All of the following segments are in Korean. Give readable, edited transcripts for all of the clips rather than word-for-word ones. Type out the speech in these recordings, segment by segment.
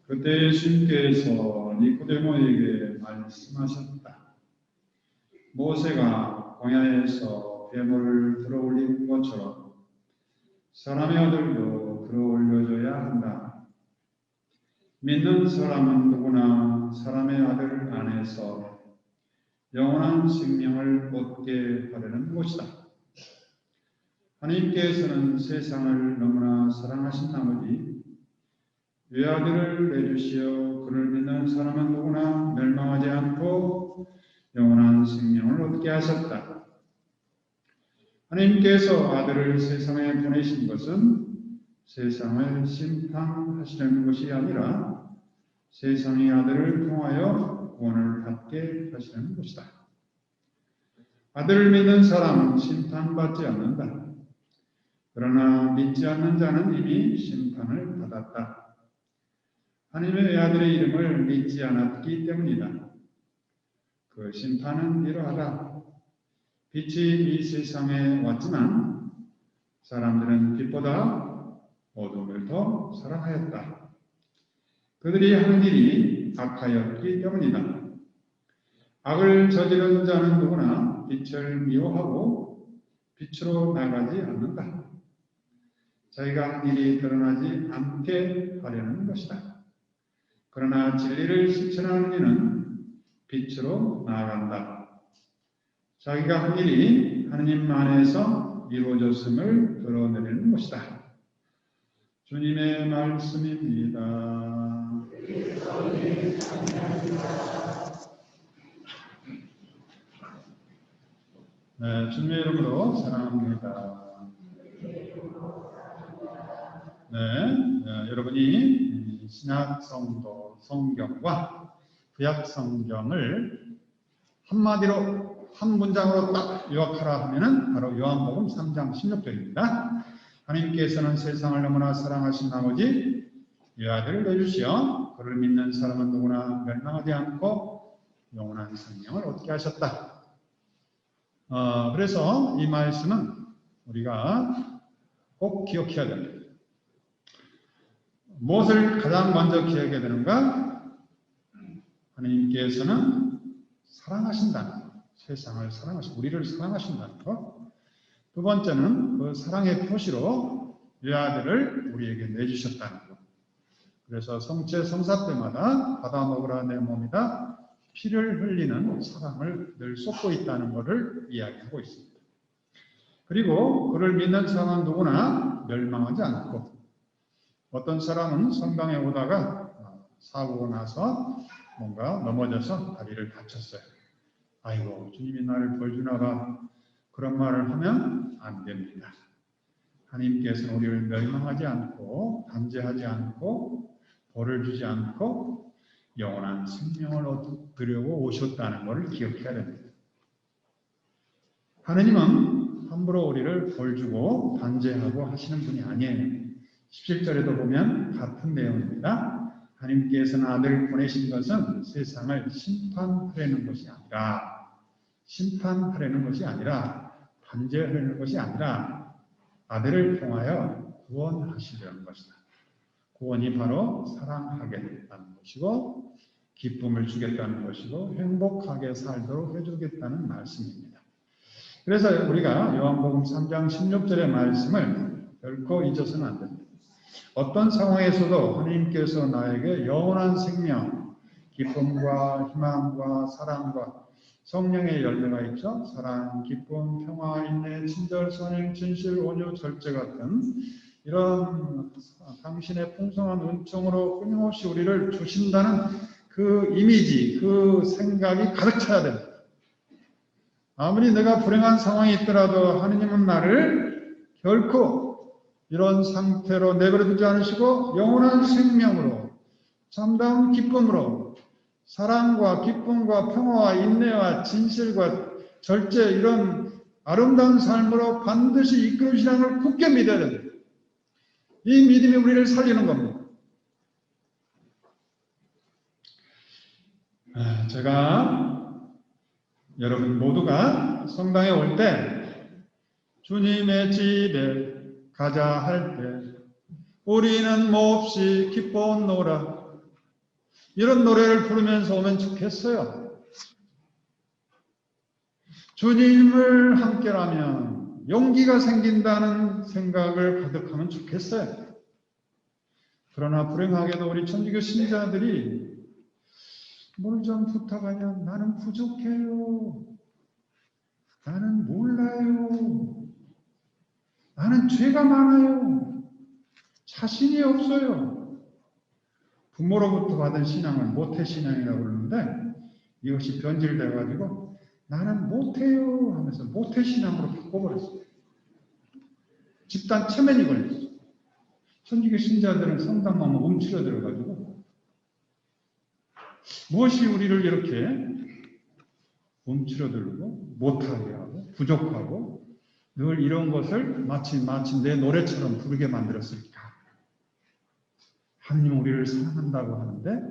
그때 예수님께서 니고데모에게 말씀하셨다. 모세가 광야에서 뱀을 들어올린 것처럼 사람의 아들도 들어올려져야 한다. 믿는 사람은 누구나 사람의 아들 안에서 영원한 생명을 얻게 하려는 것이다. 하나님께서는 세상을 너무나 사랑하신 나머지 외아들을 내주시어 그를 믿는 사람은 누구나 멸망하지 않고 영원한 생명을 얻게 하셨다. 하나님께서 아들을 세상에 보내신 것은 세상을 심판하시려는 것이 아니라 세상의 아들을 통하여 구원을 받게 하시려는 것이다. 아들을 믿는 사람은 심판받지 않는다. 그러나 믿지 않는 자는 이미 심판을 받았다. 하나님의 아들의 이름을 믿지 않았기 때문이다. 그 심판은 이러하다. 빛이 이 세상에 왔지만 사람들은 빛보다 어둠을 더 사랑하였다. 그들이 하는 일이 악하였기 때문이다. 악을 저지른 자는 누구나 빛을 미워하고 빛으로 나가지 않는다. 자기가 한 일이 드러나지 않게 하려는 것이다. 그러나 진리를 실천하는 이는 빛으로 나아간다. 자기가 한 일이 하느님 안에서 이루어졌음을 드러내는 것이다. 주님의 말씀입니다. 네, 주님의 이름으로 사랑합니다. 네, 여러분이 신약 성경과 구약 성경을 한마디로 한 문장으로 딱 요약하라 하면은 바로 요한복음 3장 16절입니다. 하나님께서는 세상을 너무나 사랑하신 나머지 외아들을 내주시어 그를 믿는 사람은 누구나 멸망하지 않고 영원한 생명을 얻게 하셨다. 그래서 이 말씀은 우리가 꼭 기억해야 됩니다. 무엇을 가장 먼저 기억해야 되는가? 하나님께서는 사랑하신다는 것, 세상을 사랑하시고 우리를 사랑하신다는 것. 두 번째는 그 사랑의 표시로 외아들을 우리에게 내주셨다는 것. 그래서 성체 성사 때마다 받아 먹으라 내 몸이다 피를 흘리는 사랑을 늘 쏟고 있다는 것을 이야기하고 있습니다. 그리고 그를 믿는 사람은 누구나 멸망하지 않고 어떤 사람은 성당에 오다가 사고가 나서 뭔가 넘어져서 다리를 다쳤어요. 아이고 주님이 나를 벌 주나 봐. 그런 말을 하면 안 됩니다. 하나님께서는 우리를 멸망하지 않고 단죄하지 않고 벌을 주지 않고 영원한 생명을 얻으려고 오셨다는 것을 기억해야 됩니다. 하나님은 함부로 우리를 벌 주고 단죄하고 하시는 분이 아니에요. 17절에도 보면 같은 내용입니다. 하나님께서는 아들을 보내신 것은 세상을 심판하려는 것이 아니라 단죄하려는 것이 아니라 아들을 통하여 구원하시려는 것이다. 구원이 바로 사랑하겠다는 것이고 기쁨을 주겠다는 것이고 행복하게 살도록 해주겠다는 말씀입니다. 그래서 우리가 요한복음 3장 16절의 말씀을 결코 잊어서는 안 됩니다. 어떤 상황에서도 하나님께서 나에게 영원한 생명, 기쁨과 희망과 사랑과 성령의 열매가 있죠. 사랑, 기쁨, 평화, 인내, 친절, 선행, 진실, 온유, 절제 같은 이런 당신의 풍성한 은총으로 끊임없이 우리를 주신다는 그 이미지, 그 생각이 가득 차야 됩니다. 아무리 내가 불행한 상황이 있더라도 하느님은 나를 결코 이런 상태로 내버려두지 않으시고 영원한 생명으로 참다운 기쁨으로 사랑과 기쁨과 평화와 인내와 진실과 절제 이런 아름다운 삶으로 반드시 이끌으시라는 걸 굳게 믿어야 됩니다. 이 믿음이 우리를 살리는 겁니다. 제가 여러분 모두가 성당에 올 때 주님의 집에 가자 할 때 우리는 몹시 기뻐노라. 이런 노래를 부르면서 오면 좋겠어요. 주님을 함께라면 용기가 생긴다는 생각을 가득하면 좋겠어요. 그러나 불행하게도 우리 천주교 신자들이 뭘 좀 부탁하냐? 나는 부족해요. 나는 몰라요. 나는 죄가 많아요. 자신이 없어요. 부모로부터 받은 신앙을 모태신앙이라고 그러는데 이것이 변질돼가지고 나는 못해요 하면서 모태신앙으로 바꿔버렸어요. 집단 체면이 걸렸어요. 천주교 신자들은 성당만 움츠러들어가지고 무엇이 우리를 이렇게 움츠러들고 못하게 하고 부족하고 늘 이런 것을 마치 내 노래처럼 부르게 만들었을까? 하느님은 우리를 사랑한다고 하는데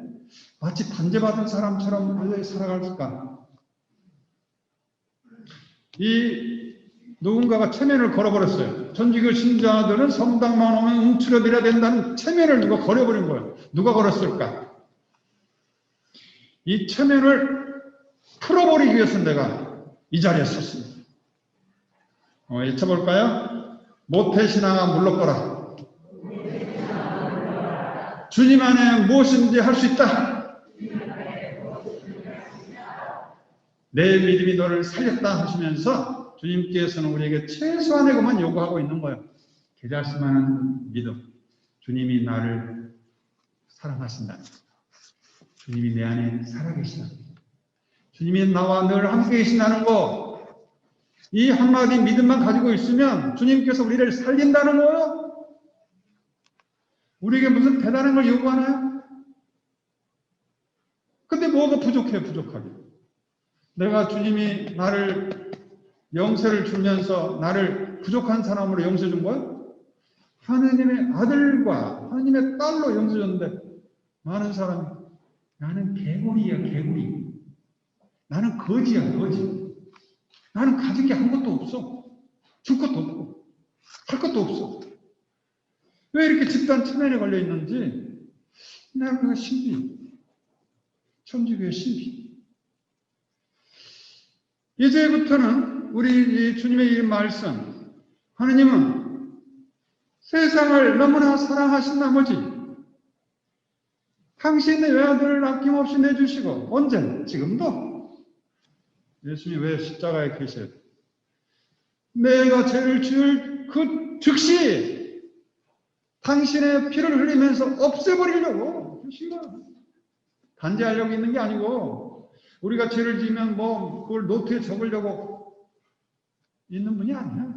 마치 단죄받은 사람처럼 왜 살아갈까? 이 누군가가 체면을 걸어버렸어요. 천주교 신자들은 성당만 오면 움츠러들어야 된다는 체면을 누가 걸어버린 거예요. 누가 걸었을까? 이 체면을 풀어버리기 위해서 내가 이 자리에 섰습니다. 외쳐볼까요? 모태신앙아 물러거라. 주님 안에 무엇인지 할 수 있다. 내 믿음이 너를 살렸다 하시면서 주님께서는 우리에게 최소한의 것만 요구하고 있는 거예요. 개자심하는 믿음. 주님이 나를 사랑하신다. 주님이 내 안에 살아계시다. 주님이 나와 늘 함께 계신다는 거. 이 한마디 믿음만 가지고 있으면 주님께서 우리를 살린다는 거예요. 우리에게 무슨 대단한 걸 요구하나요? 근데 뭐가 부족해요, 부족하게. 내가 주님이 나를 영세를 주면서 나를 부족한 사람으로 영세 준 거예요? 하느님의 아들과 하느님의 딸로 영세 줬는데 많은 사람이 나는 개구리야, 개구리. 나는 거지야, 거지. 나는 가진 게 아무것도 없어. 줄 것도 없고 할 것도 없어. 왜 이렇게 집단 체면에 걸려 있는지 내가 그거 신비. 천주교의 신비. 이제부터는 우리 주님의 이 말씀, 하느님은 세상을 너무나 사랑하신 나머지 당신의 외아들을 아낌없이 내주시고 언제? 지금도 예수님이 왜 십자가에 계셔요? 내가 죄를 지을 그 즉시 당신의 피를 흘리면서 없애버리려고 하신 거예요. 단죄하려고 있는 게 아니고 우리가 죄를 지으면 뭐 그걸 노트에 적으려고 있는 분이 아니야.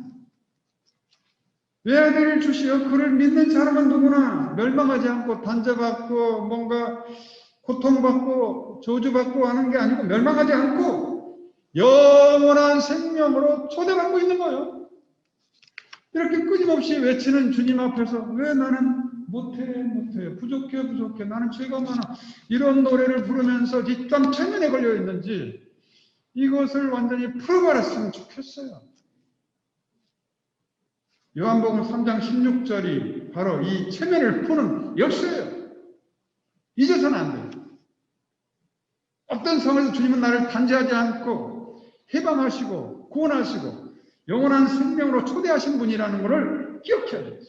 외아들을 주시어 그를 믿는 사람은 누구나 멸망하지 않고 단죄받고 뭔가 고통받고 저주받고 하는 게 아니고 멸망하지 않고 영원한 생명으로 초대받고 있는 거예요. 이렇게 끊임없이 외치는 주님 앞에서 왜 나는 못해 부족해 나는 죄가 많아 이런 노래를 부르면서 뒷담 체면에 걸려 있는지 이것을 완전히 풀어버렸으면 좋겠어요. 요한복음 3장 16절이 바로 이 체면을 푸는 역사예요. 잊어서는 안 돼요. 어떤 상황에서 주님은 나를 단죄하지 않고 해방하시고 구원하시고 영원한 생명으로 초대하신 분이라는 것을 기억해야 돼요.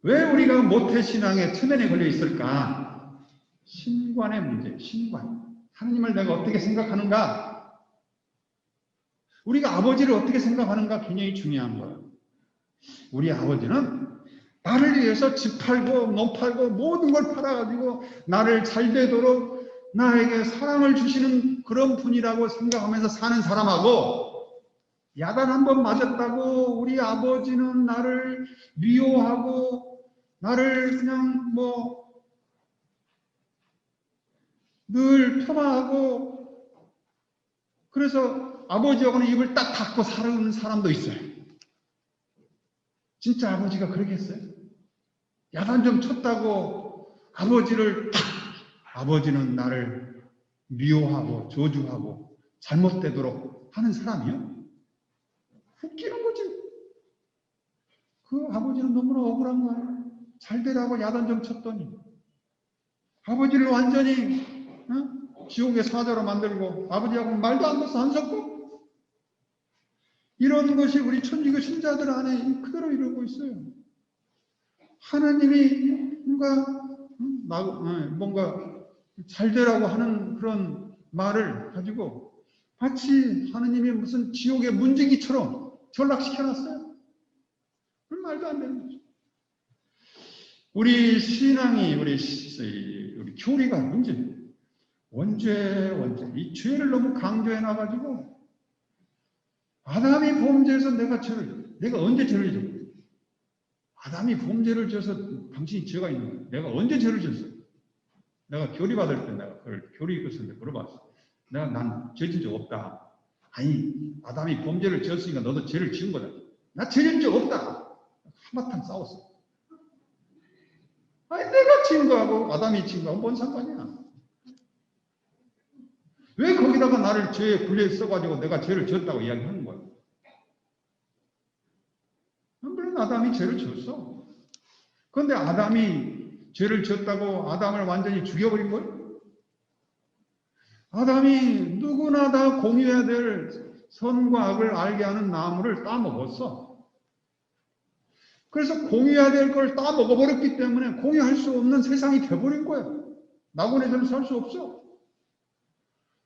왜 우리가 모태신앙의 체면에 걸려 있을까? 신관의 문제, 신관. 하나님을 내가 어떻게 생각하는가? 우리가 아버지를 어떻게 생각하는가 굉장히 중요한 거예요. 우리 아버지는 나를 위해서 집 팔고 몸 팔고 모든 걸 팔아가지고 나를 잘 되도록 나에게 사랑을 주시는 그런 분이라고 생각하면서 사는 사람하고 야단 한 번 맞았다고 우리 아버지는 나를 미워하고 나를 그냥 늘 폄하하고 그래서 아버지하고는 입을 딱 닫고 살아가는 사람도 있어요. 진짜 아버지가 그렇게 했어요? 야단 좀 쳤다고 아버지를 딱 아버지는 나를 미워하고 저주하고 잘못되도록 하는 사람이요? 웃기는 거지. 그 아버지는 너무나 억울한 거야. 잘 되라고 야단좀 쳤더니 아버지를 완전히 지옥의 사자로 만들고 아버지하고 말도 안 돼서 안 섞고, 이런 것이 우리 천주교 신자들 안에 그대로 이루고 있어요. 하나님이 뭔가 잘 되라고 하는 그런 말을 가지고 마치 하나님이 무슨 지옥의 문지기처럼 전락시켜놨어요. 그런 말도 안 되는 거죠. 우리 신앙이, 우리 교리가 문제. 원죄. 이 죄를 너무 강조해놔가지고, 아담이 범죄해서 내가 언제 죄를 졌어? 아담이 범죄를 지어서 당신이 죄가 있는 거야. 내가 언제 죄를 졌어? 내가 교리 받을 때 내가 그걸 교리 교수한테 물어봤어. 난 죄 진 적 없다. 아니, 아담이 범죄를 지었으니까 너도 죄를 지은 거다. 나 죄 진 적 없다. 한바탕 싸웠어. 아니, 내가 지은 거하고 아담이 지은 거하고 뭔 상관이야? 왜 거기다가 나를 죄에 분리해 써가지고 내가 죄를 지었다고 이야기하는 거야? 물론 아담이 죄를 지었어. 그런데 아담이 죄를 지었다고 아담을 완전히 죽여버린 거예요? 아담이 누구나 다 공유해야 될 선과 악을 알게 하는 나무를 따먹었어. 그래서 공유해야 될 걸 따먹어버렸기 때문에 공유할 수 없는 세상이 돼버린 거예요. 낙원에서는 살 수 없어.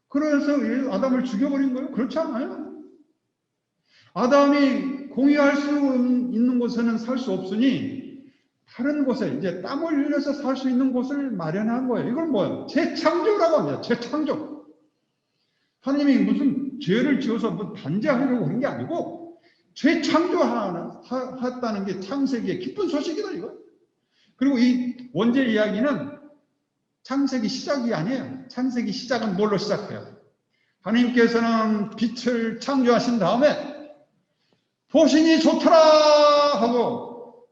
그래서 아담을 죽여버린 거예요? 그렇지 않아요. 아담이 공유할 수 있는 곳에는 살 수 없으니 다른 곳에 이제 땀을 흘려서 살 수 있는 곳을 마련한 거예요. 이걸 뭐예요? 재창조라고 합니다. 재창조. 하나님이 무슨 죄를 지어서 뭐 단죄하려고 한 게 아니고 재창조했다는 게 창세기의 기쁜 소식이다 이거. 그리고 이 원죄 이야기는 창세기 시작이 아니에요. 창세기 시작은 뭘로 시작해요? 하나님께서는 빛을 창조하신 다음에 보시니 좋더라 하고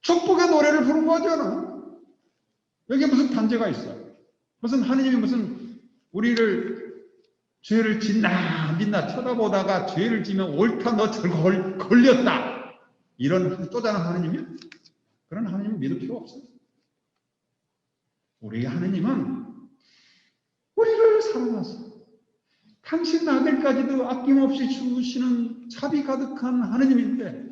축복의 노래를 부른 거잖아. 여기에 무슨 단죄가 있어요? 무슨 하나님이 무슨 우리를 죄를 짓나 믿나 쳐다보다가 죄를 지면 옳다 너 걸렸다 이런 쪼잔한 하나님이요? 그런 하나님은 믿을 필요 없어요. 우리 하나님은 우리를 사랑하사 당신 아들까지도 아낌없이 주시는 자비 가득한 하나님인데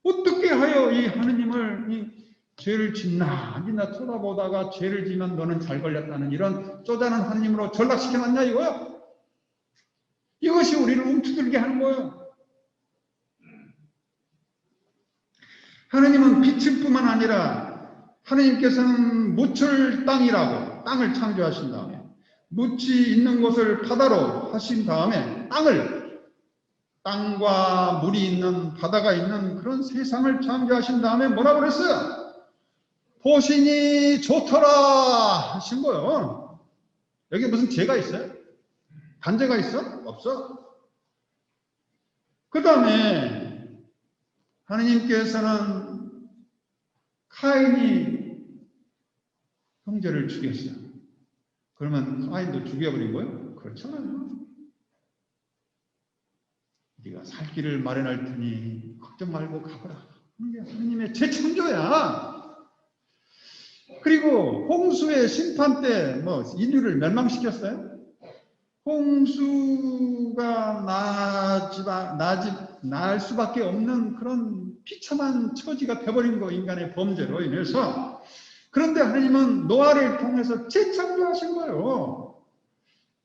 어떻게 하여 이 하나님을 죄를 짓나 믿나 쳐다보다가 죄를 지면 너는 잘 걸렸다는 이런 쪼잔한 하나님으로 전락시켜놨냐 이거요? 이것이 우리를 움츠들게 하는 거예요. 하나님은 빛일 뿐만 아니라 하나님께서는 묻힐 땅이라고 땅을 창조하신 다음에 묻이 있는 곳을 바다로 하신 다음에 땅과 물이 있는 바다가 있는 그런 세상을 창조하신 다음에 뭐라고 그랬어요? 보시니 좋더라 하신 거예요. 여기 무슨 죄가 있어요? 단죄가 있어? 없어. 그 다음에 하나님께서는 카인이 형제를 죽였어요. 그러면 카인도 죽여버린 거예요? 그렇잖아요. 네가 살 길을 마련할 테니 걱정 말고 가거라. 이게 하나님의 재창조야. 그리고 홍수의 심판 때 뭐 인류를 멸망시켰어요? 홍수가 날 수밖에 없는 그런 비참한 처지가 되어버린 거 인간의 범죄로 인해서. 그런데 하나님은 노아를 통해서 재창조하신 거예요.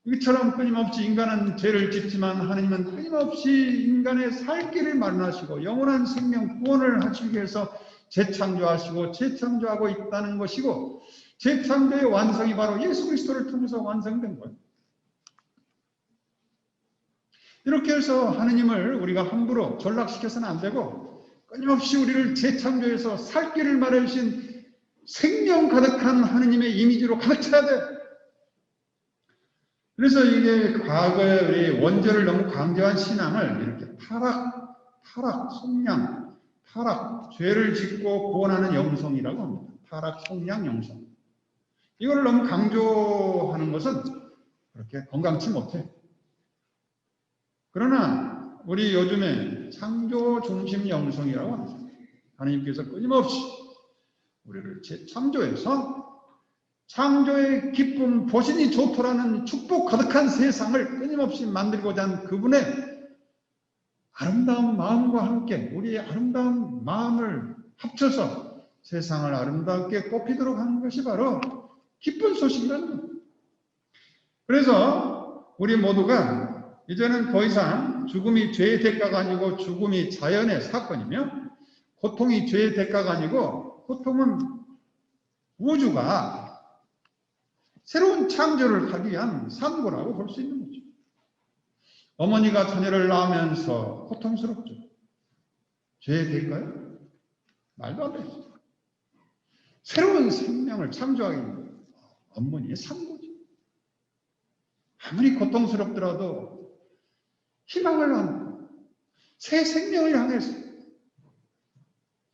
이처럼 끊임없이 인간은 죄를 짓지만 하나님은 끊임없이 인간의 살 길을 마련하시고 영원한 생명 구원을 하시기 위해서 재창조하시고 재창조하고 있다는 것이고, 재창조의 완성이 바로 예수 그리스도를 통해서 완성된 거예요. 이렇게 해서 하나님을 우리가 함부로 전락시켜서는 안 되고 끊임없이 우리를 재창조해서 살 길을 마련하신 생명 가득한 하나님의 이미지로 가득 차야 돼. 그래서 이게 과거에 우리 원죄를 너무 강조한 신앙을 이렇게 속량, 죄를 짓고 구원하는 영성이라고 합니다. 속량, 영성. 이걸 너무 강조하는 것은 그렇게 건강치 못해. 그러나 우리 요즘에 창조 중심 영성이라고 합니다. 하나님께서 끊임없이 우리를 재창조해서 창조의 기쁨, 보시니 좋더라는 축복 가득한 세상을 끊임없이 만들고자 하는 그분의 아름다운 마음과 함께 우리의 아름다운 마음을 합쳐서 세상을 아름답게 꽃피도록 하는 것이 바로 기쁜 소식이라는 겁니다. 그래서 우리 모두가 이제는 더 이상 죽음이 죄의 대가가 아니고 죽음이 자연의 사건이며 고통이 죄의 대가가 아니고 고통은 우주가 새로운 창조를 하기 위한 산고라고 볼 수 있는 거죠. 어머니가 자녀를 낳으면서 고통스럽죠. 죄의 대가요? 말도 안 되죠. 새로운 생명을 창조하기 위한 어머니의 산고죠. 아무리 고통스럽더라도 희망을 안고 새 생명을 향해서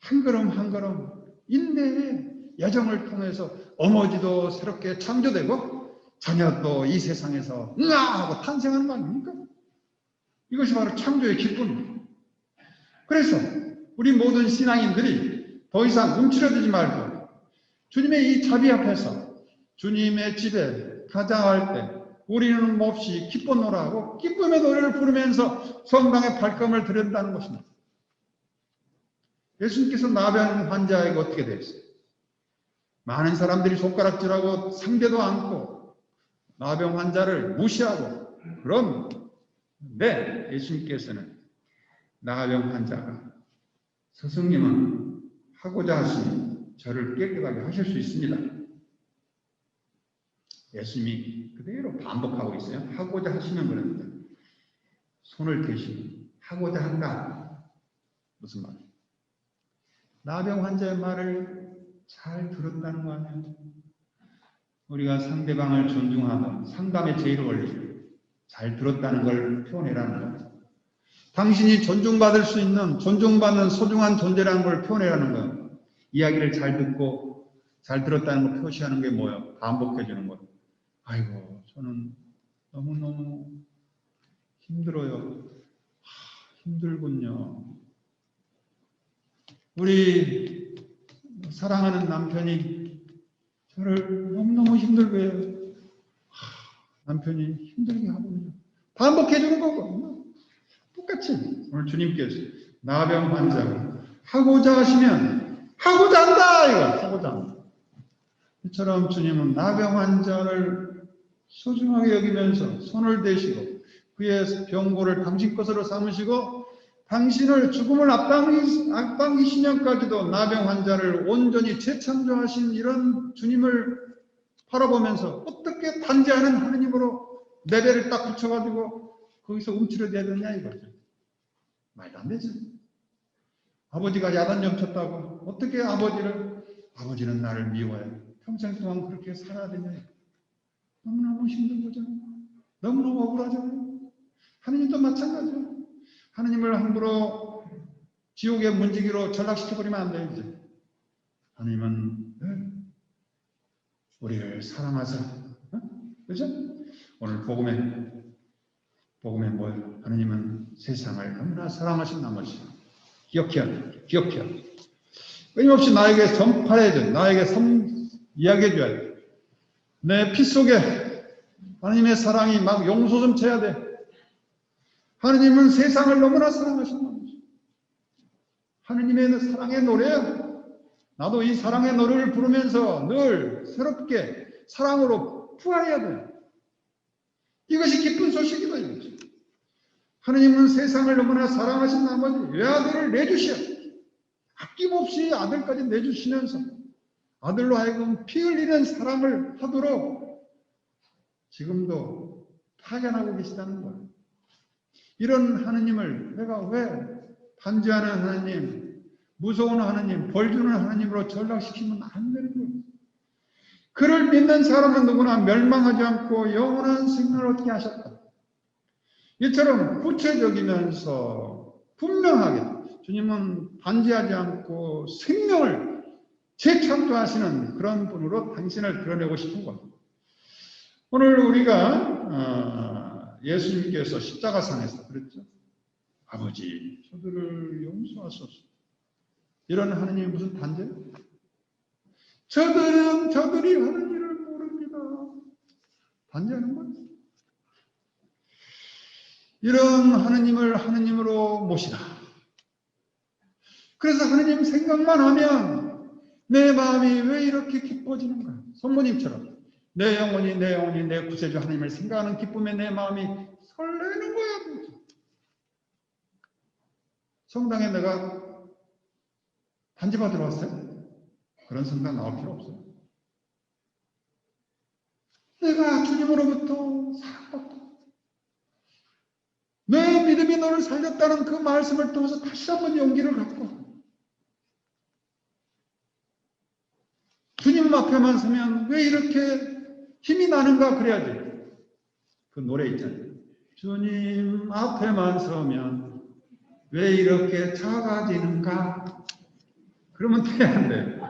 한 걸음 한 걸음 인내의 여정을 통해서 어머니도 새롭게 창조되고 자녀도 이 세상에서 하고 탄생하는 거 아닙니까? 이것이 바로 창조의 기쁨입니다. 그래서 우리 모든 신앙인들이 더 이상 움츠러들지 말고 주님의 이 자비 앞에서 주님의 집에 가장할 때 우리는 몹시 기뻐노라 하고 기쁨의 노래를 부르면서 성당에 발걸음을 드린다는 것입니다. 예수님께서 나병 환자에게 어떻게 되었어요? 많은 사람들이 손가락질하고 상대도 않고 나병 환자를 무시하고 그런데 예수님께서는 나병 환자가 스승님은 하고자 하시니 저를 깨끗하게 하실 수 있습니다. 예수님이 그대로 반복하고 있어요. 하고자 하시는 겁니다. 손을 대시고 하고자 한다. 무슨 말이에요? 나병 환자의 말을 잘 들었다는 거 아니에요? 우리가 상대방을 존중하던 상담에 제의를 올리고 잘 들었다는 걸 표현해라는 거예요. 당신이 존중받을 수 있는 존중받는 소중한 존재라는 걸 표현해라는 거예요. 이야기를 잘 듣고 잘 들었다는 걸 표시하는 게 뭐예요? 반복해 주는 거예요. 아이고 저는 너무너무 힘들어요. 힘들군요. 우리 사랑하는 남편이 저를 너무너무 힘들게 해요. 남편이 힘들게 하군요. 반복해 주는 거거든요. 똑같이 오늘 주님께서 나병 환자가 하고자 하시면 하고자 한다 이거 하고자 한다. 이처럼 주님은 나병 환자를 소중하게 여기면서 손을 대시고 그의 병고를 당신 것으로 삼으시고 당신을 죽음을 앞당기시면까지도 나병 환자를 온전히 재창조하신 이런 주님을 바라보면서 어떻게 단죄하는 하느님으로 레벨을 딱 붙여가지고 거기서 움츠러져야 되냐 이거죠. 말도 안 되죠. 아버지가 야단점 쳤다고 어떻게 아버지는 나를 미워해. 평생 동안 그렇게 살아야 되냐. 너무너무 힘든 거잖아요. 너무너무 억울하잖아요. 하느님도 마찬가지예요. 하느님을 함부로 지옥의 문지기로 전락시켜버리면 안 돼요. 이제. 하느님은 우리를 사랑하사. 그죠? 오늘 복음에 뭐예요? 하느님은 세상을 너무나 사랑하신 나머지 기억해야 돼. 끊임없이 나에게 전파해야 돼. 나에게 이야기해줘야 돼. 내 피 속에 하느님의 사랑이 막 용솟음 쳐야 돼. 하느님은 세상을 너무나 사랑하신 나머지 하느님의 사랑의 노래야. 나도 이 사랑의 노래를 부르면서 늘 새롭게 사랑으로 부활해야 돼. 이것이 기쁜 소식이다. 이거지. 하느님은 세상을 너무나 사랑하신 나머지 외아들을 내주셔. 아낌없이 아들까지 내주시면서 아들로 하여금 피 흘리는 사랑을 하도록 지금도 파견하고 계시다는 거예요. 이런 하느님을 내가 왜 반지하는 하느님, 무서운 하느님, 벌 주는 하느님으로 전락시키면 안 되는 거예요. 그를 믿는 사람은 누구나 멸망하지 않고 영원한 생명을 얻게 하셨다. 이처럼 구체적이면서 분명하게 주님은 반지하지 않고 생명을 재창조하시는 그런 분으로 당신을 드러내고 싶은 겁니다. 오늘 우리가 예수님께서 십자가상에서 그랬죠. 아버지, 저들을 용서하소서. 이런 하느님이 무슨 단죄? 저들이 하는 일을 모릅니다. 단죄하는 거예요. 이런 하느님을 하느님으로 모시라. 그래서 하느님 생각만 하면 내 마음이 왜 이렇게 기뻐지는가? 성모님처럼 내 영혼이 내 구세주 하나님을 생각하는 기쁨에 내 마음이 설레는 거야. 성당에 내가 단지받으러 왔어요? 그런 생각 나올 필요 없어요. 내가 주님으로부터 사랑받고 내 믿음이 너를 살렸다는 그 말씀을 통해서 다시 한번 용기를 갖고 주님 앞에만 서면 왜 이렇게 힘이 나는가 그래야지. 그 노래 있잖아요. 주님 앞에만 서면 왜 이렇게 작아지는가? 그러면 돼야 안 돼.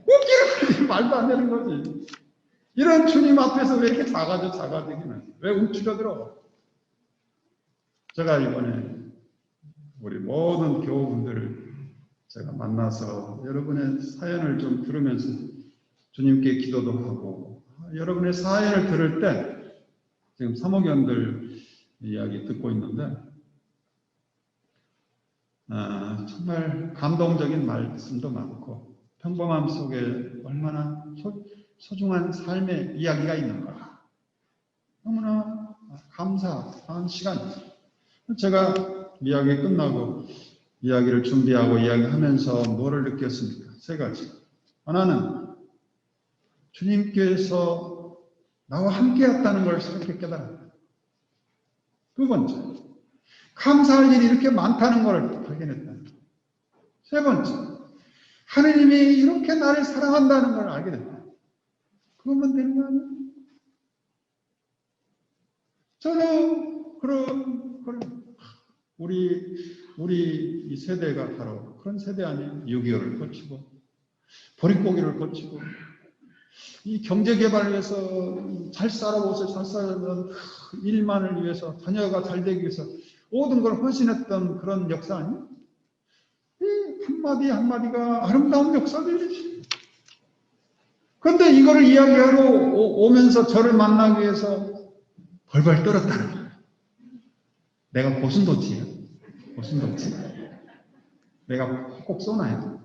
웃기는 말도 안 되는 거지. 이런 주님 앞에서 왜 이렇게 작아지기는? 왜 움츠러들어? 제가 이번에 우리 모든 교우분들을 제가 만나서 여러분의 사연을 좀 들으면서 주님께 기도도 하고 여러분의 사연을 들을 때 지금 사모견들 이야기 듣고 있는데 정말 감동적인 말씀도 많고 평범함 속에 얼마나 소중한 삶의 이야기가 있는가. 너무나 감사한 시간이죠. 제가 이야기 끝나고 이야기를 준비하고 이야기하면서 뭐를 느꼈습니까? 세 가지. 하나는 주님께서 나와 함께했다는 걸 새롭게 깨달았다. 두 번째, 감사할 일이 이렇게 많다는 걸 발견했다. 세 번째, 하느님이 이렇게 나를 사랑한다는 걸 알게 됐다. 그것만 되는 거 아니야? 저는 우리 이 세대가 바로 그런 세대 아니에요? 6.25를 거치고 보릿고기를 거치고 이 경제개발을 위해서 잘 살아보세요. 잘 살면 일만을 위해서 자녀가 잘 되기 위해서 모든 걸 헌신했던 그런 역사 아니에요? 이 한마디 한마디가 아름다운 역사들이지. 그런데 이거를 이야기하러 오면서 저를 만나기 위해서 벌벌 떨었다는 거예요. 내가 고슴도치야. 고슴도치. 내가 꼭 쏘나요?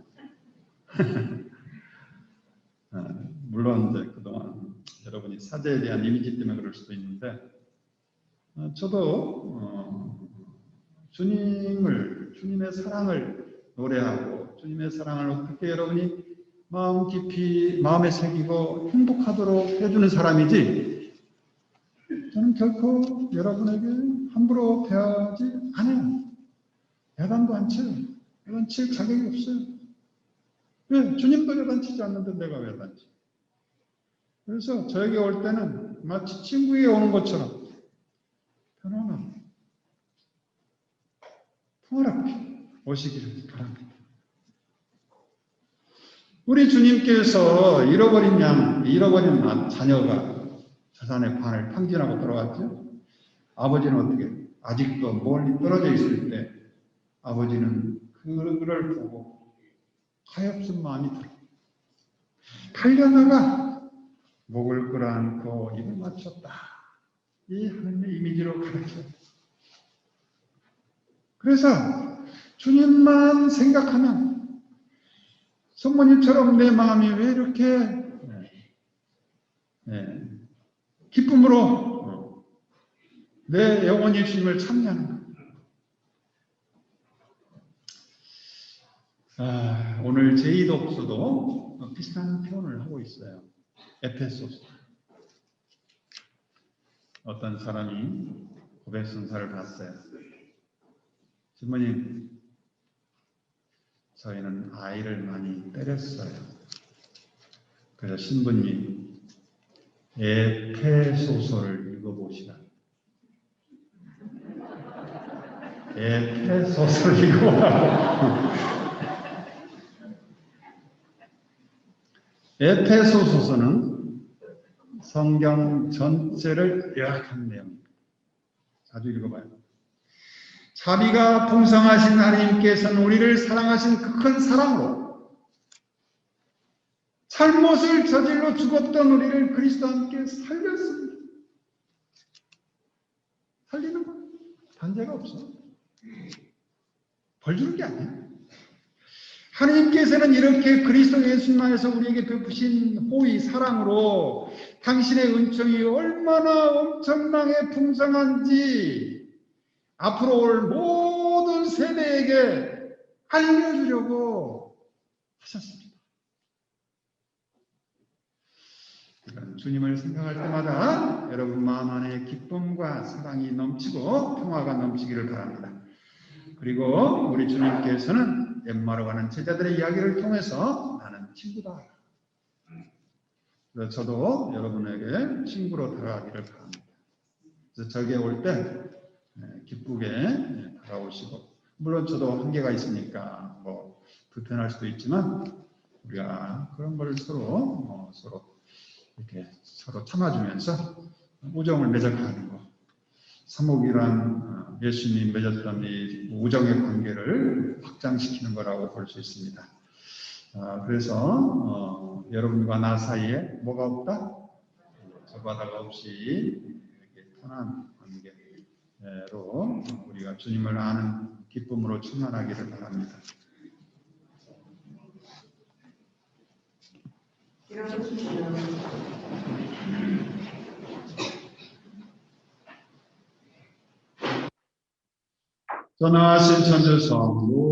물론 이제 그동안 여러분이 사제에 대한 이미지 때문에 그럴 수도 있는데 저도 주님의 사랑을 노래하고 주님의 사랑을 어떻게 여러분이 마음 깊이 마음에 새기고 행복하도록 해주는 사람이지 저는 결코 여러분에게 함부로 대하지 않아요. 야단도 안 쳐요. 야단 칠 자격이 없어요. 왜? 주님도 야단 치지 않는데 내가 왜 야단 쳐? 그래서 저에게 올 때는 마치 친구에게 오는 것처럼 편안하게 평화롭게 오시기를 바랍니다. 우리 주님께서 잃어버린 자녀가 자산의 반을 탕진하고 돌아갔죠. 아버지는 어떻게? 아직도 멀리 떨어져 있을 때 아버지는 그를 보고 가엾은 마음이 들어. 달려나가 목을 끌어안고 입을 맞췄다. 이 하나님의 이미지로 가르쳐요. 그래서 주님만 생각하면 성모님처럼 내 마음이 왜 이렇게 기쁨으로 내 영혼이 주님을 찬양하는가. 오늘 제2독서도 비슷한 표현을 하고 있어요. 에페소서. 어떤 사람이 고백선사를 봤어요. 신부님, 저희는 아이를 많이 때렸어요. 그래서 신부님, 에페소서를 읽어보시라. 에페소서를 읽어보라고. 에페소서는 성경 전체를 요약한 내용입니다. 자주 읽어봐요. 자비가 풍성하신 하나님께서는 우리를 사랑하신 그 큰 사랑으로 잘못을 저질러 죽었던 우리를 그리스도와 함께 살렸습니다. 살리는 건 단죄가 없어. 벌 주는 게 아니야. 하나님께서는 이렇게 그리스도 예수님 안에서 우리에게 베푸신 호의 사랑으로 당신의 은총이 얼마나 엄청나게 풍성한지 앞으로 올 모든 세대에게 알려주려고 하셨습니다. 주님을 생각할 때마다 여러분 마음 안에 기쁨과 사랑이 넘치고 평화가 넘치기를 바랍니다. 그리고 우리 주님께서는 엠마로 가는 제자들의 이야기를 통해서 나는 친구다. 그래서 저도 여러분에게 친구로 다가가기를 바랍니다. 그래서 저에게 올 때 기쁘게 다가오시고, 물론 저도 한계가 있으니까 뭐 불편할 수도 있지만 우리가 그런 걸 서로 이렇게 서로 참아주면서 우정을 맺어가는 거. 사목이란 예수님이 맺었던 이 우정의 관계를 확장시키는 거라고 볼 수 있습니다. 그래서 여러분과 나 사이에 뭐가 없다? 저바다가 없이 이렇게 편한 관계로 우리가 주님을 아는 기쁨으로 충만하기를 바랍니다. 전하신 천주성부